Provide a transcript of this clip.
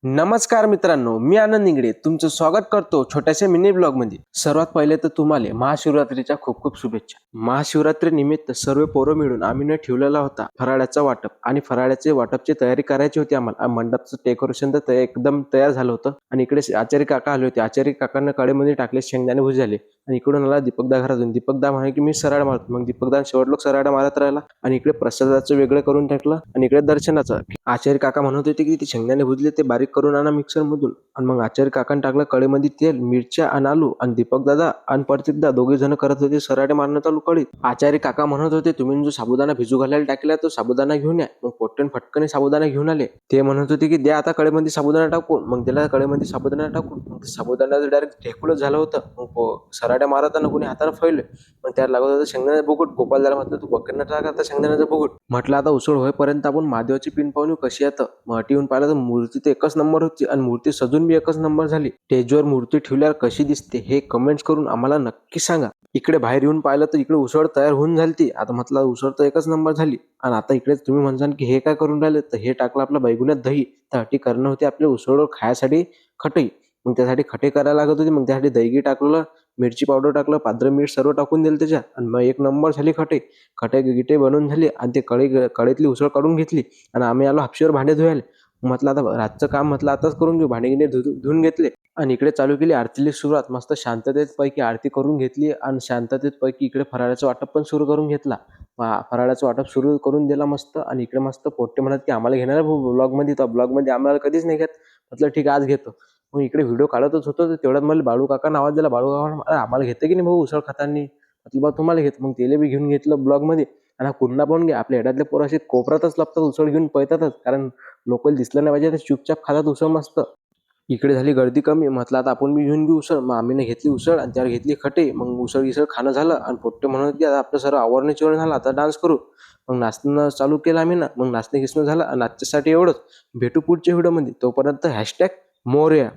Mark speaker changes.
Speaker 1: नमस्कार मित्रांनो, मी आनंद इंगडे तुमचं स्वागत करतो छोट्याशा मिनी ब्लॉग मध्ये. सर्वात पहिले तर तुम्हाला महाशिवरात्रीच्या खूप खूप शुभेच्छा. महाशिवरात्री निमित्त सर्व पोरं मिळून आम्ही ठेवलेला होता फराळाचा वाटप आणि फराळाचे वाटपची तयारी करायची होती आम्हाला. मंडपचं डेकोरेशन तर एकदम तयार झालं होतं आणि इकडे आचार्य काका आले होते. आचार्य काकांना कडेमध्ये टाकले शेंगदाणे भुजाले आणि इकडून आला दीपकदा घरातून. दीपकदा म्हणे की मी सराड मारतो. मग दीपकदा शेवट लोक सराड मारत राहिला आणि इकडे प्रसादाचं वेगळं करून टाकलं आणि इकडे दर्शनाचं. आचार्य काका म्हणत होते की ते शेंगदाणे भुजले ते बारीक करून आणा मिक्सर मधून. आणि मग आचार्य काकांनी टाकलं कढईमध्ये तेल, मिरच्या आणि आलू. आणि दीपक दादा आणि प्रतीकदा दोघे जण करत होते सराटे मारणं चालू कढईत. आचार्य काका म्हणत होते तुम्ही जो साबुदाणा भिजू घालायला टाकला तो साबुदाणा घेऊन या. मग पोट्टन फटकने साबुदाणा घेऊन आले. ते म्हणत होते की द्या आता कढईमध्ये साबुदाणा टाकून. मग त्याला कढईमध्ये साबुदाणा टाकून मग साबुदाणा डायरेक्ट ढेकुलच झालं होतं. मग सराट्या मारताना कोणी हाताने फैले. मग त्याला लागत होतं शेंगदाण्याचं बुकुट. गोपाल दादा म्हटलं तू बकेटनं टाक आता शेंगदाण्याचं बुकुट. म्हटलं आता उसळ होईपर्यंत आपण महादेवाची पिन पाहून येऊ कशी येतं. मग येऊन पाहिलं तर मूर्ती तर एकच नंबर होती आणि मूर्ती सजून बी एकच नंबर झाली. स्टेजवर मूर्ती ठेवल्यावर कशी दिसते हे कमेंट्स करून आम्हाला नक्की सांगा. इकडे बाहेर येऊन पाहिलं तर इकडे उसळ तयार होऊन झाली. आता म्हटलं उसळ तर एकच नंबर झाली. आणि आता इकडे तुम्ही म्हणसाल की हे काय करून राहिले, तर हे टाकलं आपलं बैगुण्यात दही. त्यासाठी करणं होते आपले उसळ खायसाठी खटई. मग त्यासाठी खटे करायला लागत होते. मग त्यासाठी दही टाकलं, मिरची पावडर टाकलं, पांढरं मीठ सर्व टाकून दिलं त्याच्यात. आणि मग एक नंबर झाली खटे. खटे गिटे बनवून झाली आणि ते कढईतली उसळ काढून घेतली आणि आम्ही आलो हापशीवर भांडे धुवायला. म्हटलं आता रातचं काम म्हटलं आताच करून घेऊ. भांडे गिंडे धुवून घेतले आणि इकडे चालू केली आरतीली सुरुवात. मस्त शांततेत पैकी आरती करून घेतली आणि शांततेत पैकी इकडे फराळाचं वाटप पण सुरू करून घेतला. फराळाचं वाटप सुरू करून दिला मस्त. आणि इकडे मस्त पोट्टे म्हणत की आम्हाला घेणार ब्लॉगमध्ये, तर ब्लॉगमध्ये आम्हाला कधीच नाही घेत. म्हटलं ठीक आहे आज घेतो. मग इकडे व्हिडिओ काढतच होतो तर तेवढ्यात मला बाळू काकांना आवाज दिला. बाळू काका आम्हाला घेते की नाही भाऊ उसळ खाताना. म्हटलं बा तुम्हाला घेत. मग तेले बी घेऊन घेतलं ब्लॉगमध्ये. आणि हा कुंडा पण घे. आपल्या हेडातले पोरं असे कोपऱ्यातच लपतात उसळ घेऊन पळतातच, कारण लोकल दिसलं नाही पाहिजे तर चुपचाप खातात उसळ मस्त. इकडे झाली गर्दी कमी. म्हटलं आता आपण बी घेऊन घेऊ उसळ. मग आम्ही घेतली उसळ आणि त्यावर घेतली खटे. मग उसळ खाणं झालं आणि पोट्टे म्हणत की आता आपलं सर्व आवरणं चिवरण झालं आता डान्स करू. मग नाचणं चालू केलं आम्ही ना. मग नाचणं घिसणं झालं आणि नाचण्यासाठी एवढंच. भेटू पुढच्या व्हिडिओमध्ये. तोपर्यंत # मोरया.